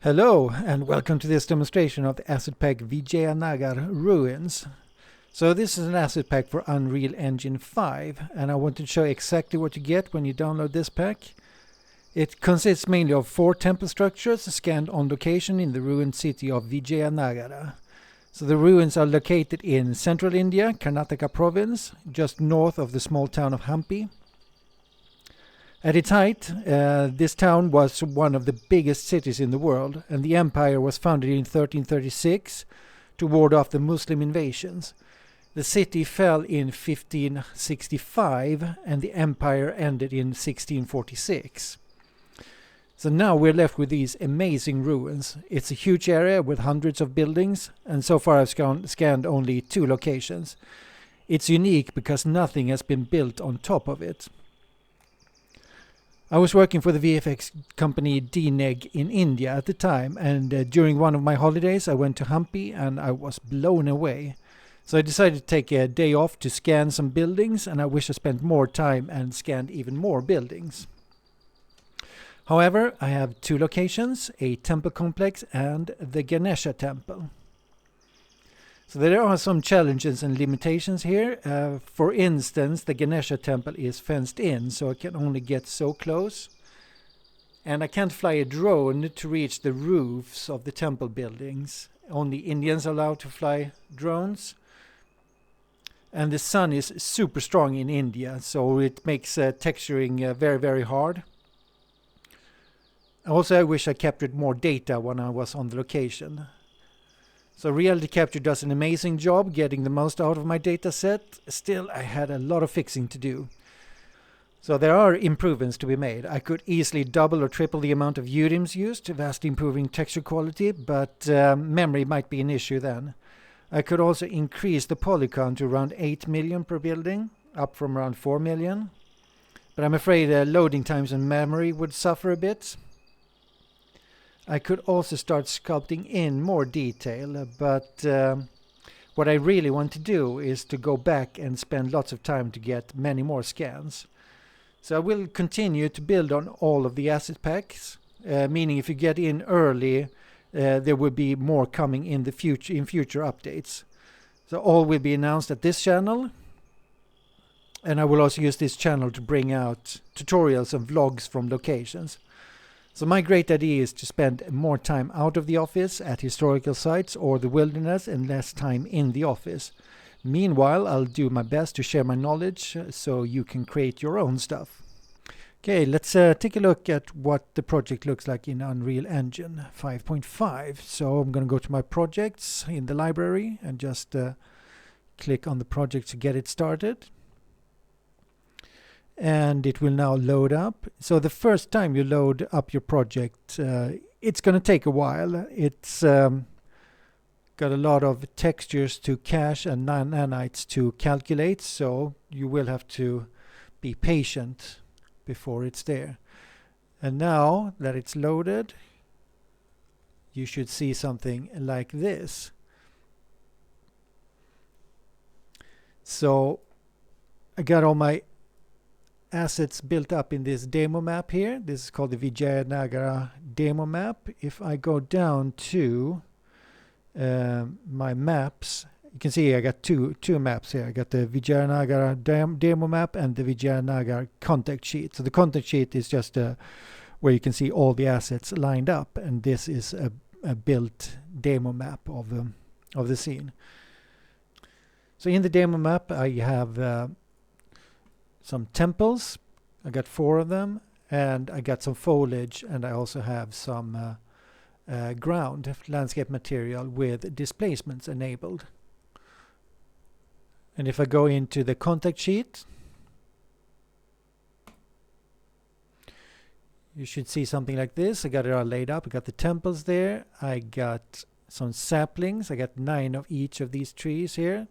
Hello and welcome to this demonstration of the asset pack Vijayanagar Ruins. So this is an asset pack for Unreal Engine 5 and I want to show exactly what you get when you download this pack. It consists mainly of 4 temple structures scanned on location in the ruined city of Vijayanagar. So the ruins are located in central India, Karnataka province, just north of the small town of Hampi. At its height, this town was one of the biggest cities in the world, and the empire was founded in 1336 to ward off the Muslim invasions. The city fell in 1565, and the empire ended in 1646. So now we're left with these amazing ruins. It's a huge area with hundreds of buildings, and so far I've scanned only 2 locations. It's unique because nothing has been built on top of it. I was working for the VFX company DNEG in India at the time, and during one of my holidays I went to Hampi and I was blown away. So I decided to take a day off to scan some buildings, and I wish I spent more time and scanned even more buildings. However, I have 2 locations, a temple complex and the Ganesha temple. So there are some challenges and limitations here. For instance, the Ganesha temple is fenced in, so I can only get so close. And I can't fly a drone to reach the roofs of the temple buildings. Only Indians are allowed to fly drones. And the sun is super strong in India, so it makes texturing very, very hard. Also, I wish I captured more data when I was on the location. So Reality Capture does an amazing job getting the most out of my data set. Still, I had a lot of fixing to do. So there are improvements to be made. I could easily double or triple the amount of UDIMs used, vastly improving texture quality, but memory might be an issue then. I could also increase the poly count to around 8 million per building, up from around 4 million. But I'm afraid loading times and memory would suffer a bit. I could also start sculpting in more detail, but what I really want to do is to go back and spend lots of time to get many more scans. So I will continue to build on all of the asset packs, meaning if you get in early, there will be more coming in the future updates. So all will be announced at this channel, and I will also use this channel to bring out tutorials and vlogs from locations. So my great idea is to spend more time out of the office at historical sites or the wilderness and less time in the office. Meanwhile, I'll do my best to share my knowledge so you can create your own stuff. Okay, let's take a look at what the project looks like in Unreal Engine 5.5. So I'm going to go to my projects in the library and just click on the project to get it started. And it will now load up. So the first time you load up your project, it's going to take a while. It's got a lot of textures to cache and nanites to calculate, so you will have to be patient before it's there. And now that it's loaded, you should see something like this. So I got all my assets built up in this demo map here. This is called the Vijayanagar demo map. If I go down to my maps, you can see I got two maps here. I got the Vijayanagar demo map and the Vijayanagar Contactsheet. So the Contactsheet is just where you can see all the assets lined up, and this is a built demo map of the scene. So in the demo map I have some temples. I got 4 of them, and I got some foliage, and I also have some ground landscape material with displacements enabled. And if I go into the contact sheet, you should see something like this. I got it all laid up. I got the temples there. I got some saplings. I got 9 of each of these trees here.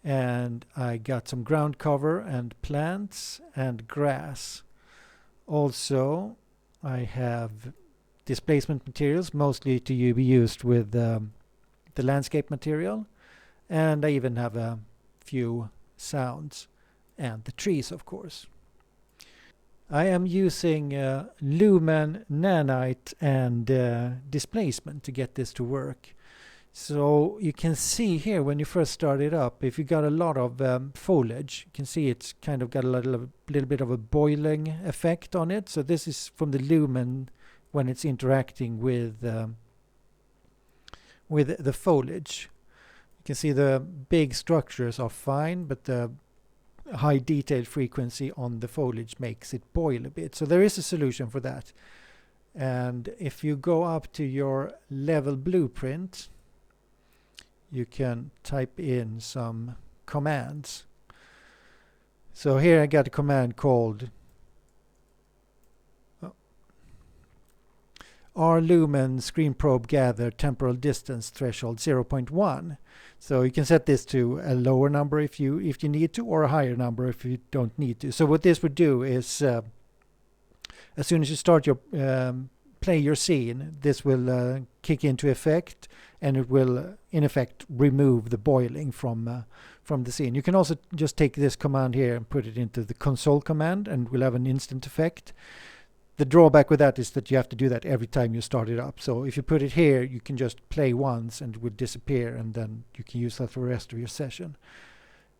And I got some ground cover and plants and grass. Also, I have displacement materials, mostly to be used with the landscape material. And I even have a few sounds and the trees, of course. I am using lumen, nanite and displacement to get this to work. So you can see here when you first start it up, if you got a lot of foliage, you can see it's kind of got a little bit of a boiling effect on it. So this is from the lumen when it's interacting with the foliage. You can see the big structures are fine, but the high detail frequency on the foliage makes it boil a bit. So there is a solution for that. And if you go up to your level blueprint, you can type in some commands. So here I got a command called R lumen screen probe gather temporal distance threshold 0.1. So you can set this to a lower number if you need to, or a higher number if you don't need to. So what this would do is as soon as you start your play your scene, this will kick into effect, and it will in effect remove the boiling from the scene. You can also just take this command here and put it into the console command, and we'll have an instant effect. The drawback with that is that you have to do that every time you start it up. So if you put it here, you can just play once and it would disappear, and then you can use that for the rest of your session.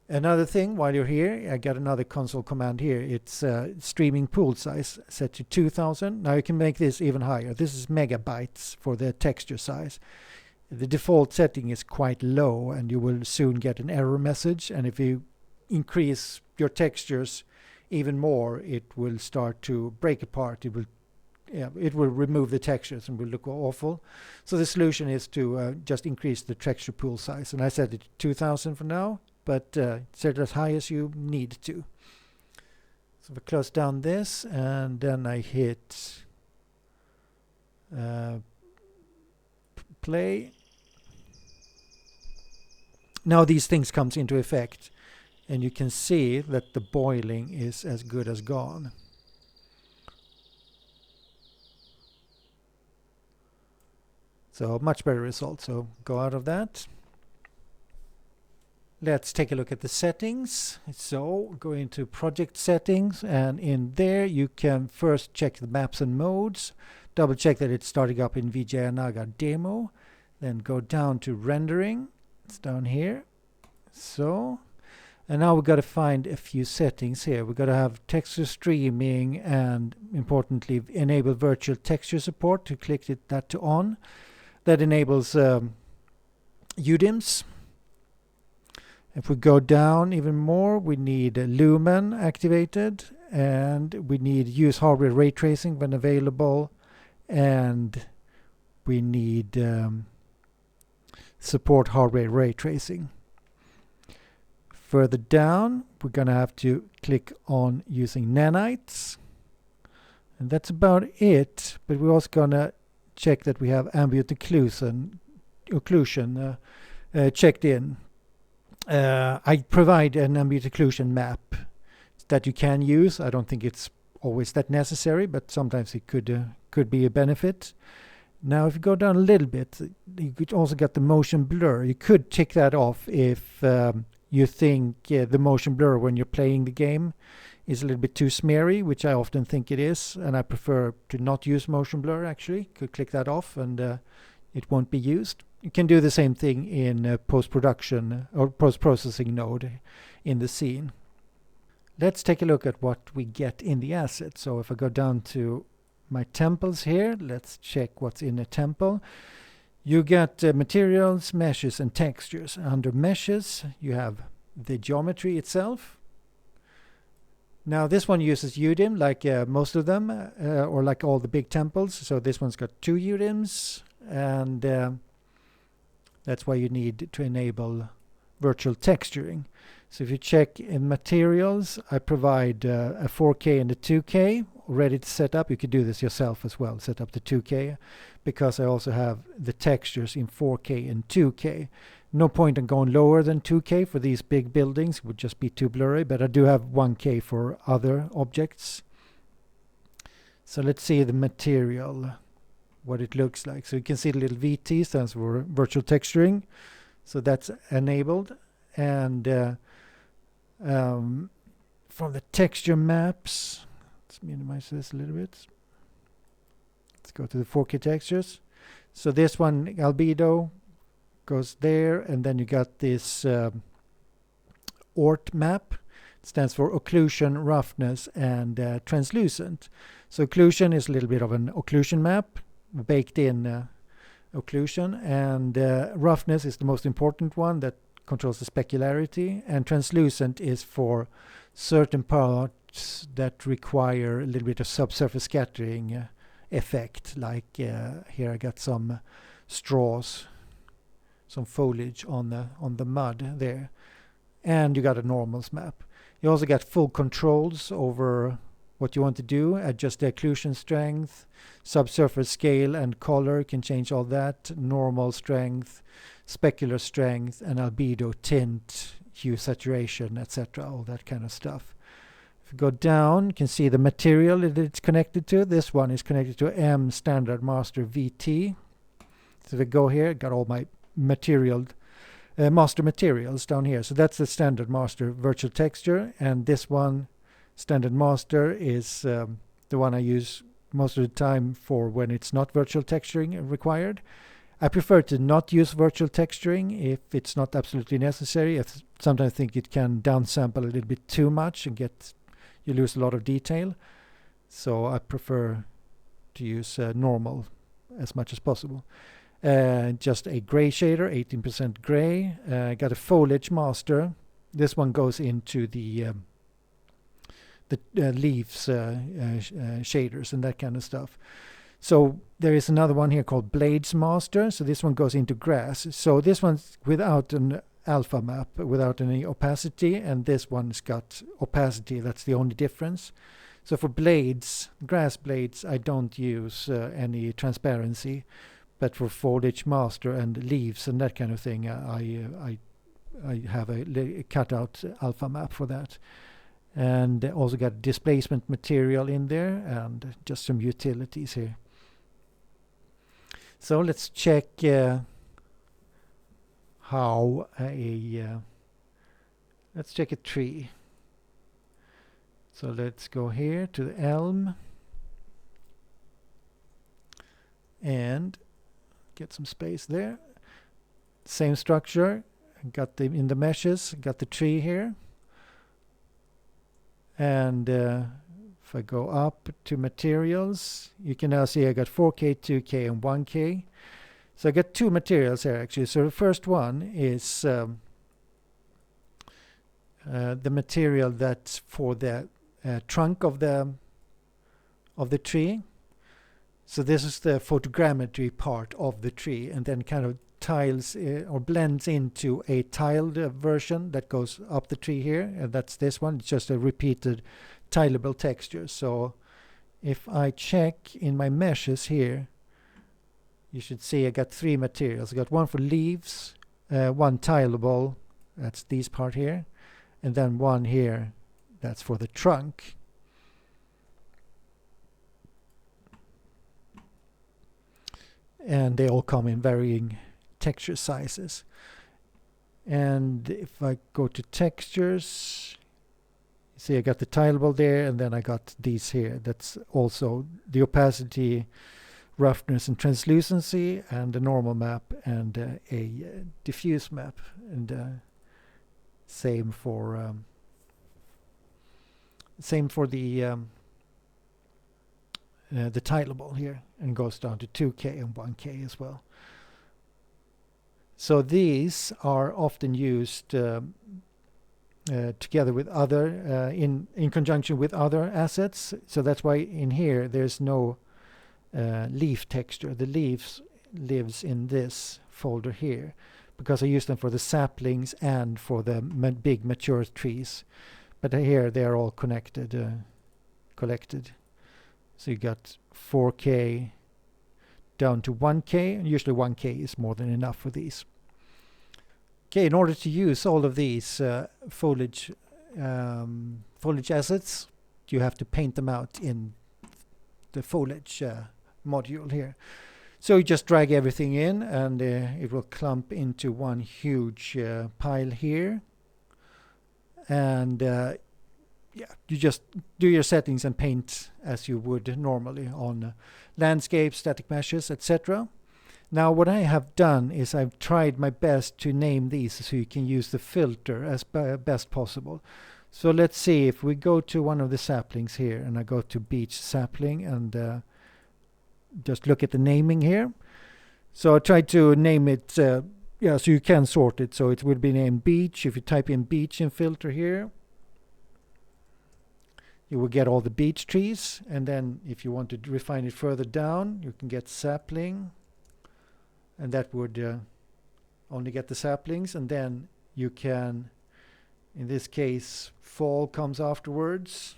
Another thing, while you're here, I got another console command here. It's streaming pool size set to 2000. Now you can make this even higher. This is megabytes for the texture size. The default setting is quite low, and you will soon get an error message. And if you increase your textures even more, it will start to break apart. It will remove the textures and will look awful. So the solution is to just increase the texture pool size. And I set it to 2000 for now, but set it as high as you need to. So we close down this, and then I hit play. Now these things comes into effect, and you can see that the boiling is as good as gone. So much better result. So go out of that. Let's take a look at the settings. So go into project settings, and in there you can first check the maps and modes, double check that it's starting up in Vijayanagar demo, then go down to rendering. It's down here. So, and now we've got to find a few settings here. We've got to have texture streaming, and importantly enable virtual texture support. To click that to on. That enables UDIMs. If we go down even more, we need lumen activated, and we need use hardware ray tracing when available, and we need support hardware ray tracing. Further down, we're going to have to click on using nanites, and that's about it. But we're also going to check that we have ambient occlusion checked in. I provide an ambient occlusion map that you can use. I don't think it's always that necessary, but sometimes it could be a benefit. Now if you go down a little bit, you could also get the motion blur. You could tick that off if you think the motion blur when you're playing the game is a little bit too smeary, which I often think it is, and I prefer to not use motion blur actually. Could click that off, and it won't be used. You can do the same thing in post-production or post-processing node in the scene. Let's take a look at what we get in the asset. So if I go down to my temples here, let's check what's in a temple. You get materials, meshes, and textures. Under meshes, you have the geometry itself. Now this one uses UDIM like most of them, or like all the big temples. So this one's got 2 UDIMs, and that's why you need to enable virtual texturing. So if you check in materials, I provide a 4K and a 2K ready to set up. You could do this yourself as well, set up the 2K, because I also have the textures in 4K and 2K. No point in going lower than 2K for these big buildings, it would just be too blurry, but I do have 1K for other objects. So let's see the material, what it looks like. So you can see the little VT stands for virtual texturing. So that's enabled. And from the texture maps, Let's minimize this a little bit. Let's go to the 4K textures. So this one, albedo, goes there, and then you got this ORT map. It stands for occlusion, roughness, and translucent. So occlusion is a little bit of an occlusion map, baked in occlusion, and roughness is the most important one that controls the specularity, and translucent is for certain parts that require a little bit of subsurface scattering effect, like here I got some straws, some foliage on the mud there, and you got a normals map. You also got full controls over what you want to do, adjust the occlusion strength, subsurface scale and color, you can change all that, normal strength, specular strength, and albedo, tint, hue, saturation, etc., all that kind of stuff. If you go down, you can see the material that it's connected to. This one is connected to M Standard Master VT. So if I go here, got all my material, master materials down here. So that's the Standard Master virtual texture, and this one, Standard Master, is the one I use most of the time for when it's not virtual texturing required. I prefer to not use virtual texturing if it's not absolutely necessary. I sometimes think it can downsample a little bit too much and you lose a lot of detail. So I prefer to use normal as much as possible. Just a gray shader, 18% gray. Got a Foliage Master. This one goes into the leaves shaders and that kind of stuff. So there is another one here called Blades Master. So this one goes into grass. So this one's without an alpha map, without any opacity, and this one's got opacity. That's the only difference. So for blades, grass blades, I don't use any transparency, but for Foliage Master and leaves and that kind of thing, I have a cutout alpha map for that. And also got displacement material in there, and just some utilities here. So let's check how let's check a tree. So let's go here to the elm and get some space there. Same structure, got them in the meshes, got the tree here. And if I go up to materials, you can now see I got 4K, 2K, and 1K. So I got two materials here actually. So the first one is the material that's for the trunk of the tree. So this is the photogrammetry part of the tree, and then kind of tiles or blends into a tiled version that goes up the tree here, and that's this one. It's just a repeated tileable texture. So if I check in my meshes here, you should see I got three materials. I got one for leaves, one tileable, that's this part here, and then one here that's for the trunk. And they all come in varying texture sizes. And if I go to textures, see I got the tileable there, and then I got these here. That's also the opacity, roughness, and translucency, and a normal map, and a diffuse map, and same for the tileable here, and goes down to 2K and 1K as well. So these are often used together with other, in conjunction with other assets. So that's why in here there's no leaf texture. The leaves lives in this folder here, because I use them for the saplings and for the big mature trees. But here they are all collected. So you got 4K down to 1K, and usually 1K is more than enough for these. Okay, in order to use all of these foliage assets, you have to paint them out in the foliage module here. So you just drag everything in, and it will clump into one huge pile here. And yeah, you just do your settings and paint as you would normally on landscapes, static meshes, etc. Now what I have done is I've tried my best to name these so you can use the filter as best possible. So let's see, if we go to one of the saplings here and I go to beach sapling and just look at the naming here. So I tried to name it, yeah, so you can sort it. So it will be named beach. If you type in beach in filter here, you will get all the beech trees, and then if you want to refine it further down, you can get sapling, and that would only get the saplings, and then you can, in this case, fall comes afterwards,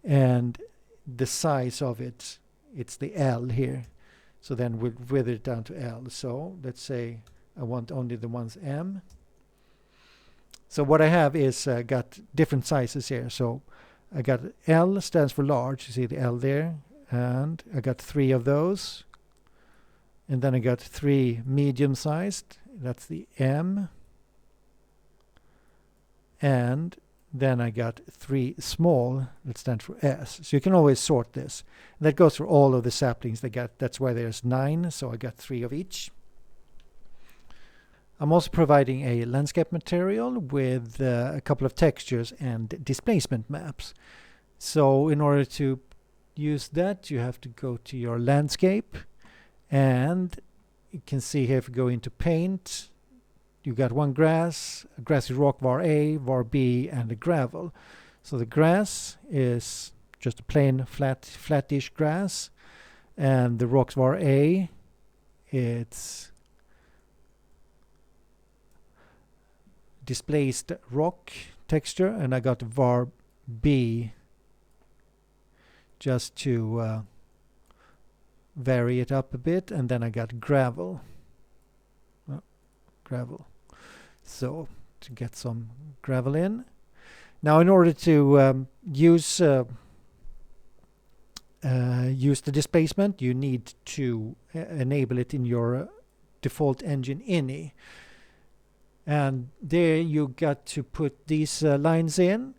and the size of it, it's the L here, so then we'll wither it down to L. So let's say I want only the ones M. So what I have is got different sizes here. So I got L stands for large, you see the L there, and I got 3 of those, and then I got 3 medium-sized, that's the M, and then I got 3 small, that stands for S. So you can always sort this. And that goes for all of the saplings they got. That's why there's 9, so I got 3 of each. I'm also providing a landscape material with a couple of textures and displacement maps. So in order to use that, you have to go to your landscape, and you can see here if you go into paint, you got one grass, a grassy rock var A, var B, and a gravel. So the grass is just a plain flattish grass, and the rocks var A, it's displaced rock texture, and I got var B just to vary it up a bit, and then I got gravel. Gravel. So to get some gravel in. Now in order to use the displacement, you need to enable it in your default engine ini. And there you got to put these lines in.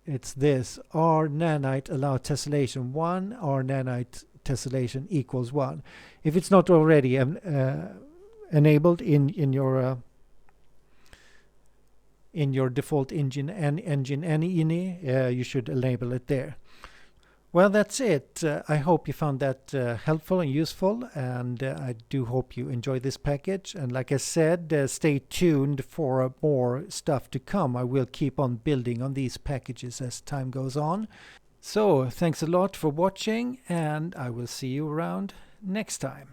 It's this: R nanite allow tessellation 1, R nanite tessellation equals 1. If it's not already enabled in your default engine ini, you should enable it there. Well, that's it. I hope you found that helpful and useful, and I do hope you enjoyed this package. And like I said, stay tuned for more stuff to come. I will keep on building on these packages as time goes on. So thanks a lot for watching, and I will see you around next time.